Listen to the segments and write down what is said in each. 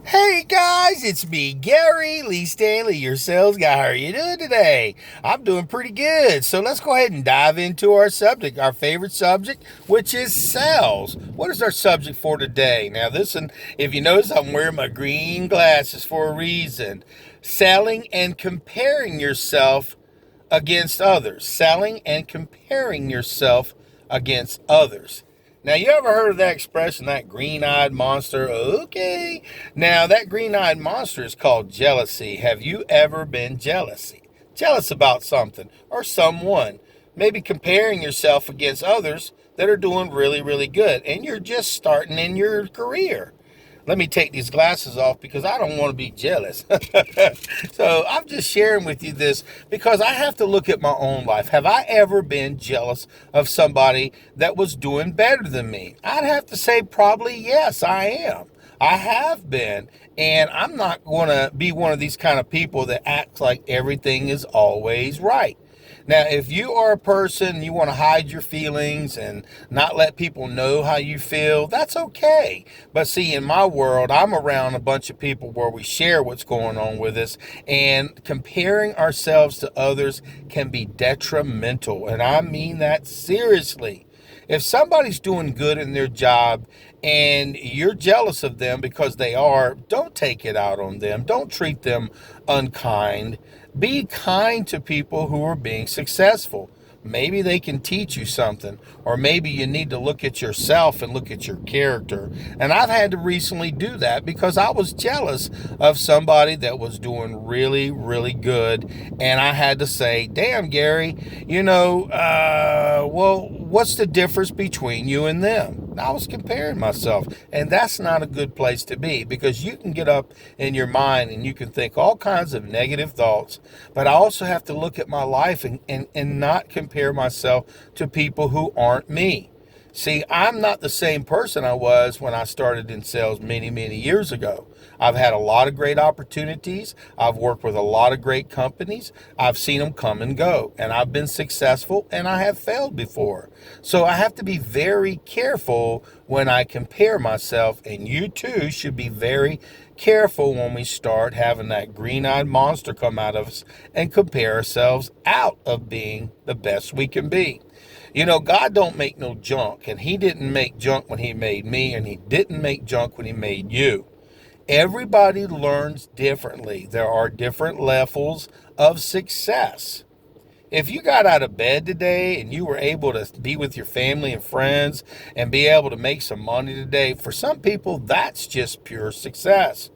Hey guys, it's me, Gary Lee Stanley, your sales guy. How are you doing today? I'm doing pretty good. So let's go ahead and dive into our subject, our favorite subject, which is sales. What is our subject for today? Now, listen, if you notice, I'm wearing my green glasses for a reason. Selling and comparing yourself against others. Selling and comparing yourself against others. Now, you ever heard of that expression, that green-eyed monster? Okay. Now, that green-eyed monster is called jealousy. Have you ever been jealous about something or someone? Maybe comparing yourself against others that are doing really, really good, and you're just starting in your career. Let me take these glasses off because I don't want to be jealous. So I'm just sharing with you this because I have to look at my own life. Have I ever been jealous of somebody that was doing better than me? I'd have to say probably yes, I am. I have been. And I'm not going to be one of these kind of people that acts like everything is always right. Now, if you are a person, you want to hide your feelings and not let people know how you feel, that's okay. But see, in my world, I'm around a bunch of people where we share what's going on with us, and comparing ourselves to others can be detrimental. And I mean that seriously. If somebody's doing good in their job and you're jealous of them because they are, don't take it out on them. Don't treat them unkind. Be kind to people who are being successful. Maybe they can teach you something, or maybe you need to look at yourself and look at your character. And I've had to recently do that because I was jealous of somebody that was doing really, really good. And I had to say, damn, Gary, well, what's the difference between you and them? I was comparing myself, and that's not a good place to be because you can get up in your mind and you can think all kinds of negative thoughts, but I also have to look at my life and not compare myself to people who aren't me. See, I'm not the same person I was when I started in sales many, many years ago. I've had a lot of great opportunities. I've worked with a lot of great companies. I've seen them come and go, and I've been successful and I have failed before. So I have to be very careful when I compare myself, and you too should be very careful when we start having that green-eyed monster come out of us and compare ourselves out of being the best we can be. You know, God don't make no junk, and he didn't make junk when he made me, and he didn't make junk when he made you. Everybody learns differently. There are different levels of success. If you got out of bed today and you were able to be with your family and friends and be able to make some money today, for some people, that's just pure success.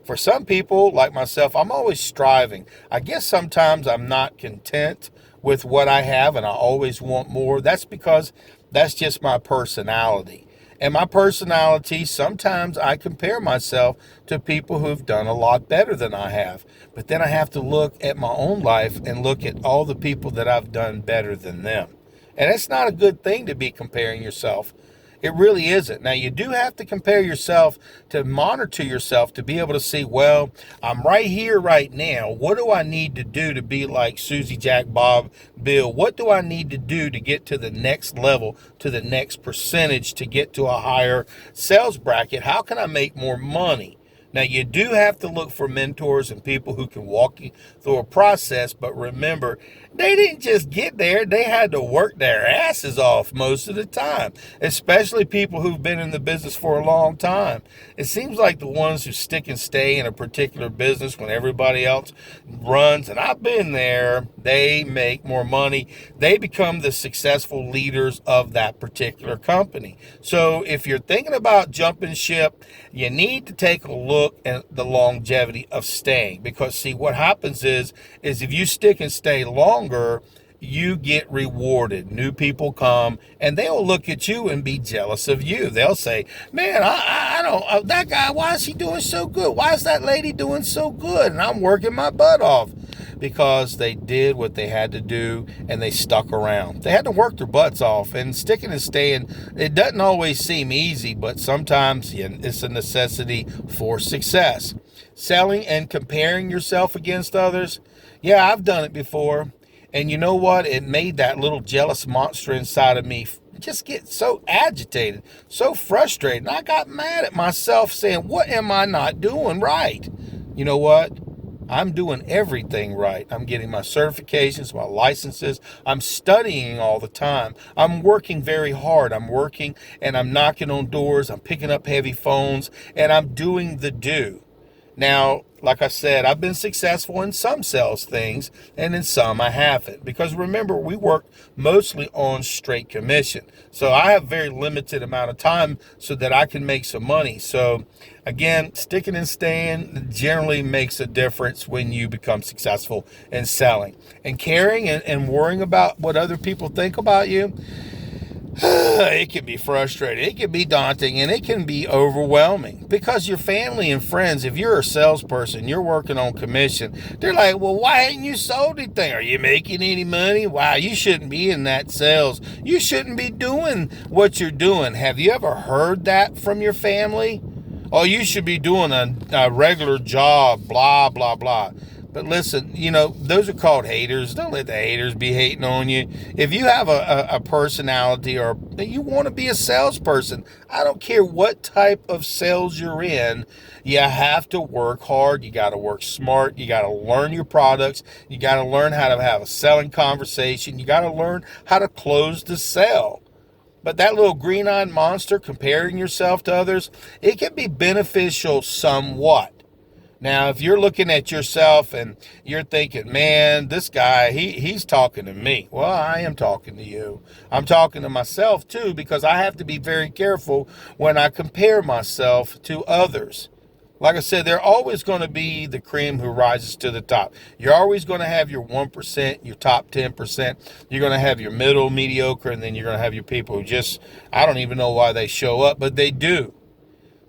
For some people, like myself, I'm always striving. I guess sometimes I'm not content with what I have and I always want more. That's because that's just my personality. And my personality, sometimes I compare myself to people who've done a lot better than I have. But then I have to look at my own life and look at all the people that I've done better than them. And it's not a good thing to be comparing yourself. It really isn't. Now, you do have to compare yourself to monitor yourself to be able to see, well, I'm right here right now. What do I need to do to be like Susie, Jack, Bob, Bill? What do I need to do to get to the next level, to the next percentage, to get to a higher sales bracket? How can I make more money? Now, you do have to look for mentors and people who can walk you through a process, but remember, they didn't just get there. They had to work their asses off most of the time, especially people who've been in the business for a long time. It seems like the ones who stick and stay in a particular business when everybody else runs, and I've been there, they make more money. They become the successful leaders of that particular company. So if you're thinking about jumping ship, you need to take a look at the longevity of staying, because see, what happens is if you stick and stay longer, you get rewarded. New people come and they'll look at you and be jealous of you. They'll say, man, I don't, that guy, why is he doing so good? Why is that lady doing so good? And I'm working my butt off. Because they did what they had to do and they stuck around. They had to work their butts off, and sticking and staying, it doesn't always seem easy, but sometimes it's a necessity for success. Selling and comparing yourself against others, yeah, I've done it before. And you know what? It made that little jealous monster inside of me just get so agitated, so frustrated. And I got mad at myself saying, what am I not doing right? You know what? I'm doing everything right. I'm getting my certifications, my licenses. I'm studying all the time. I'm working very hard. I'm working and I'm knocking on doors. I'm picking up heavy phones and I'm doing the do. Now, like I said, I've been successful in some sales things and in some I haven't. Because remember, we work mostly on straight commission. So I have very limited amount of time so that I can make some money. So again, sticking and staying generally makes a difference when you become successful in selling. And caring and worrying about what other people think about you, it can be frustrating, it can be daunting, and it can be overwhelming because your family and friends, if you're a salesperson, you're working on commission, they're like, well, why haven't you sold anything? Are you making any money? Wow, you shouldn't be in that sales. You shouldn't be doing what you're doing. Have you ever heard that from your family? Oh, you should be doing a regular job, blah, blah, blah. But listen, those are called haters. Don't let the haters be hating on you. If you have a personality or you want to be a salesperson, I don't care what type of sales you're in, you have to work hard. You got to work smart. You got to learn your products. You got to learn how to have a selling conversation. You got to learn how to close the sale. But that little green-eyed monster comparing yourself to others, it can be beneficial somewhat. Now, if you're looking at yourself and you're thinking, man, this guy, he's talking to me. Well, I am talking to you. I'm talking to myself too, because I have to be very careful when I compare myself to others. Like I said, they're always going to be the cream who rises to the top. You're always going to have your 1%, your top 10%. You're going to have your middle, mediocre, and then you're going to have your people who just, I don't even know why they show up, but they do.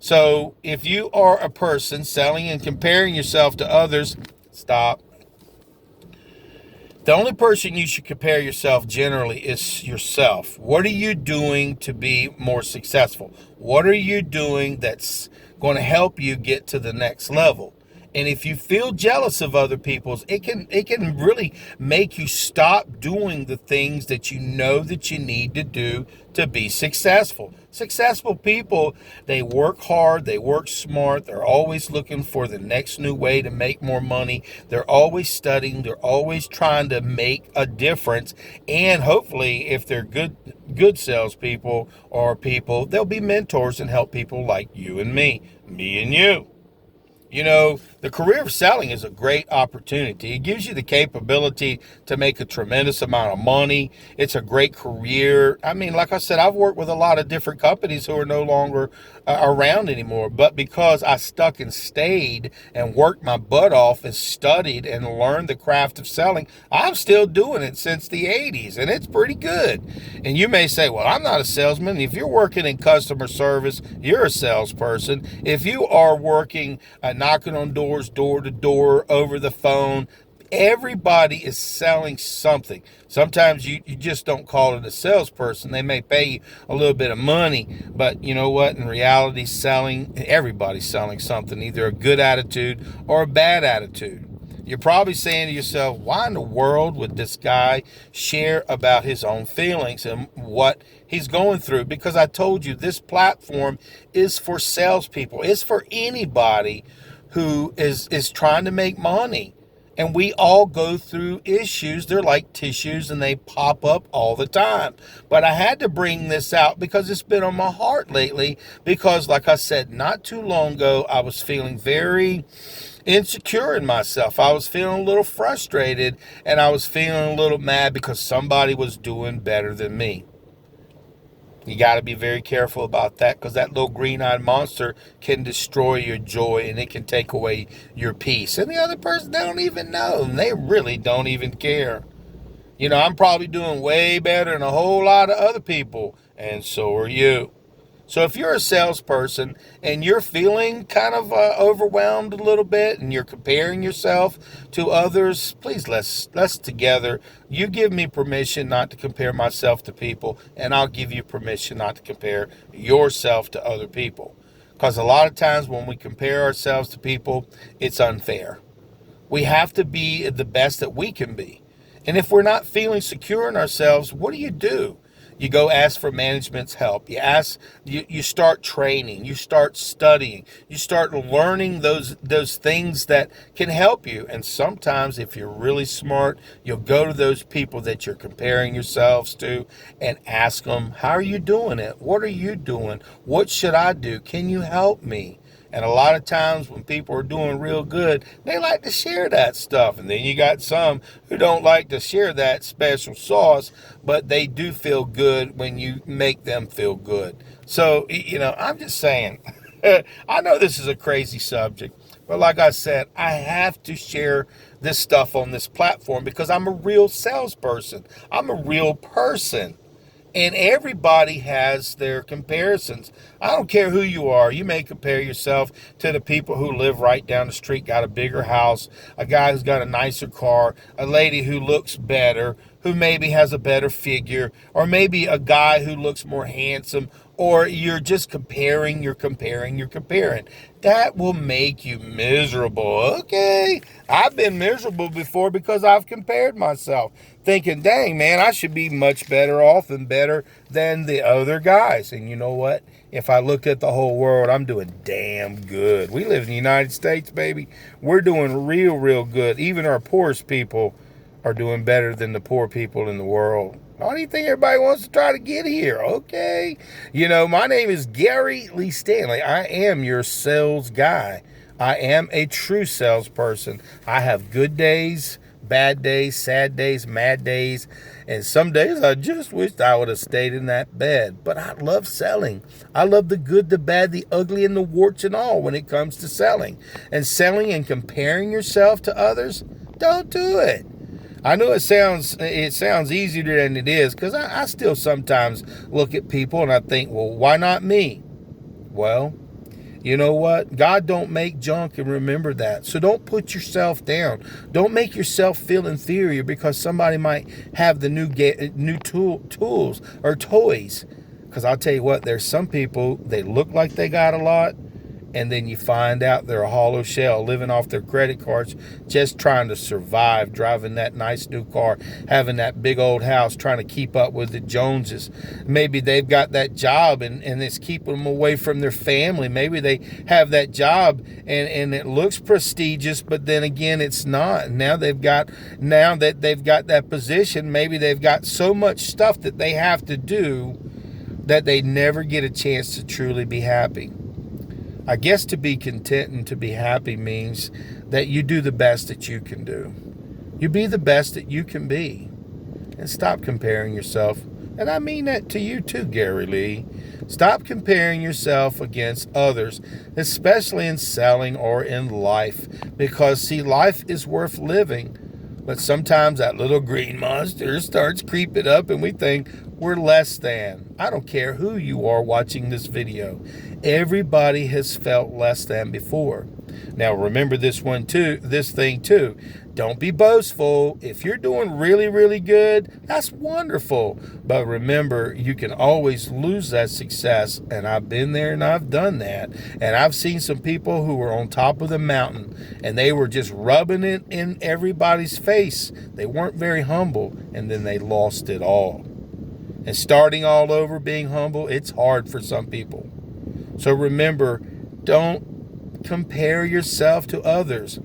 So if you are a person selling and comparing yourself to others, stop. The only person you should compare yourself generally is yourself. What are you doing to be more successful? What are you doing that's going to help you get to the next level? And if you feel jealous of other people's, it can really make you stop doing the things that you know that you need to do to be successful. Successful people, they work hard, they work smart, they're always looking for the next new way to make more money. They're always studying, they're always trying to make a difference. And hopefully, if they're good salespeople or people, they'll be mentors and help people like you and me and you. The career of selling is a great opportunity. It gives you the capability to make a tremendous amount of money. It's a great career. I mean, like I said, I've worked with a lot of different companies who are no longer around anymore. But because I stuck and stayed and worked my butt off and studied and learned the craft of selling, I'm still doing it since the 80s, and it's pretty good. And you may say, well, I'm not a salesman. If you're working in customer service, you're a salesperson. If you are working knocking on doors, door to door, over the phone, everybody is selling something. Sometimes you just don't call it a salesperson. They may pay you a little bit of money, but you know what? In reality, everybody's selling something, either a good attitude or a bad attitude. You're probably saying to yourself, why in the world would this guy share about his own feelings and what he's going through? Because I told you, this platform is for salespeople. It's for anybody who is trying to make money. And we all go through issues. They're like tissues and they pop up all the time. But I had to bring this out because it's been on my heart lately. Because like I said, not too long ago, I was feeling very insecure in myself. I was feeling a little frustrated and I was feeling a little mad because somebody was doing better than me. You got to be very careful about that because that little green-eyed monster can destroy your joy and it can take away your peace. And the other person, they don't even know. And they really don't even care. I'm probably doing way better than a whole lot of other people. And so are you. So if you're a salesperson and you're feeling kind of overwhelmed a little bit and you're comparing yourself to others, please let's together. You give me permission not to compare myself to people, and I'll give you permission not to compare yourself to other people. Because a lot of times when we compare ourselves to people, it's unfair. We have to be the best that we can be. And if we're not feeling secure in ourselves, what do? You go ask for management's help. You start training, you start studying, you start learning those things that can help you. And sometimes if you're really smart, you'll go to those people that you're comparing yourselves to and ask them, how are you doing it? What are you doing? What should I do? Can you help me? And a lot of times when people are doing real good, they like to share that stuff. And then you got some who don't like to share that special sauce, but they do feel good when you make them feel good. So, I'm just saying, I know this is a crazy subject, but like I said, I have to share this stuff on this platform because I'm a real salesperson. I'm a real person. And everybody has their comparisons. I don't care who you are. You may compare yourself to the people who live right down the street, got a bigger house, a guy who's got a nicer car, a lady who looks better, who maybe has a better figure, or maybe a guy who looks more handsome, or you're just you're comparing. That will make you miserable. Okay, I've been miserable before because I've compared myself, thinking, dang, man, I should be much better off and better than the other guys. And you know what? If I look at the whole world, I'm doing damn good. We live in the United States, baby. We're doing real, real good. Even our poorest people are doing better than the poor people in the world. Why do you think everybody wants to try to get here? Okay. My name is Gary Lee Stanley. I am your sales guy. I am a true salesperson. I have good days, bad days, sad days, mad days, and some days I just wished I would have stayed in that bed. But I love selling. I love the good, the bad, the ugly, and the warts and all when it comes to selling. And selling and comparing yourself to others, don't do it. I know it sounds easier than it is, because I still sometimes look at people and I think, well, why not me? Well, you know what? God don't make junk, and remember that. So don't put yourself down. Don't make yourself feel inferior because somebody might have the new tools or toys. Because I'll tell you what, there's some people, they look like they got a lot, and then you find out they're a hollow shell, living off their credit cards, just trying to survive, driving that nice new car, having that big old house, trying to keep up with the Joneses. Maybe they've got that job and it's keeping them away from their family. Maybe they have that job and it looks prestigious, but then again, it's not. Now that they've got that position, maybe they've got so much stuff that they have to do that they never get a chance to truly be happy. I guess to be content and to be happy means that you do the best that you can do. You be the best that you can be. And stop comparing yourself. And I mean that to you too, Gary Lee. Stop comparing yourself against others, especially in selling or in life. Because, see, life is worth living. But sometimes that little green monster starts creeping up and we think we're less than. I don't care who you are watching this video. Everybody has felt less than before. Now remember this thing too. Don't be boastful. If you're doing really, really good, that's wonderful. But remember, you can always lose that success. And I've been there and I've done that. And I've seen some people who were on top of the mountain and they were just rubbing it in everybody's face. They weren't very humble, and then they lost it all. And starting all over, being humble, it's hard for some people. So remember, don't compare yourself to others.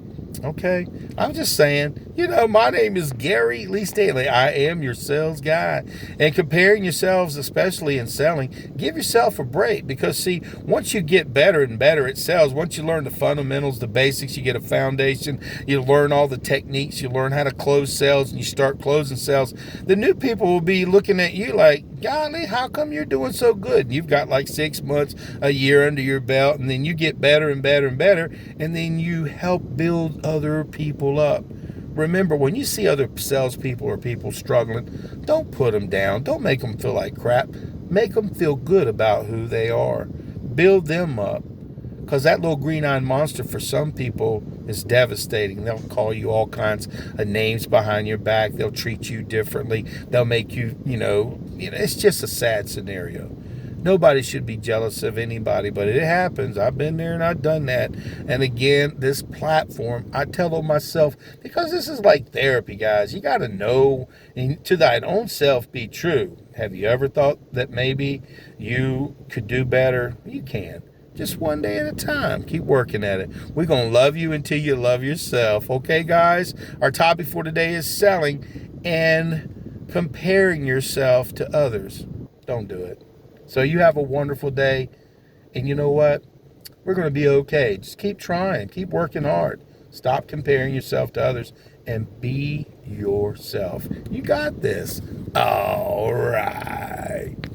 Okay? I'm just saying, my name is Gary Lee Stanley. I am your sales guy. And comparing yourselves, especially in selling, give yourself a break. Because, see, once you get better and better at sales, once you learn the fundamentals, the basics, you get a foundation, you learn all the techniques, you learn how to close sales, and you start closing sales, the new people will be looking at you like, golly, how come you're doing so good? And you've got like 6 months, a year under your belt, and then you get better and better and better, and then you help build other people up. Remember, when you see other salespeople or people struggling, don't put them down. Don't make them feel like crap. Make them feel good about who they are. Build them up. Because that little green-eyed monster for some people is devastating. They'll call you all kinds of names behind your back. They'll treat you differently. They'll make you, it's just a sad scenario. Nobody should be jealous of anybody, but it happens. I've been there and I've done that. And again, this platform, I tell myself, because this is like therapy, guys. You got to know, and to thine own self be true. Have you ever thought that maybe you could do better? You can. Just one day at a time. Keep working at it. We're going to love you until you love yourself. Okay, guys? Our topic for today is selling and comparing yourself to others. Don't do it. So you have a wonderful day. And you know what? We're going to be okay. Just keep trying. Keep working hard. Stop comparing yourself to others and be yourself. You got this. All right.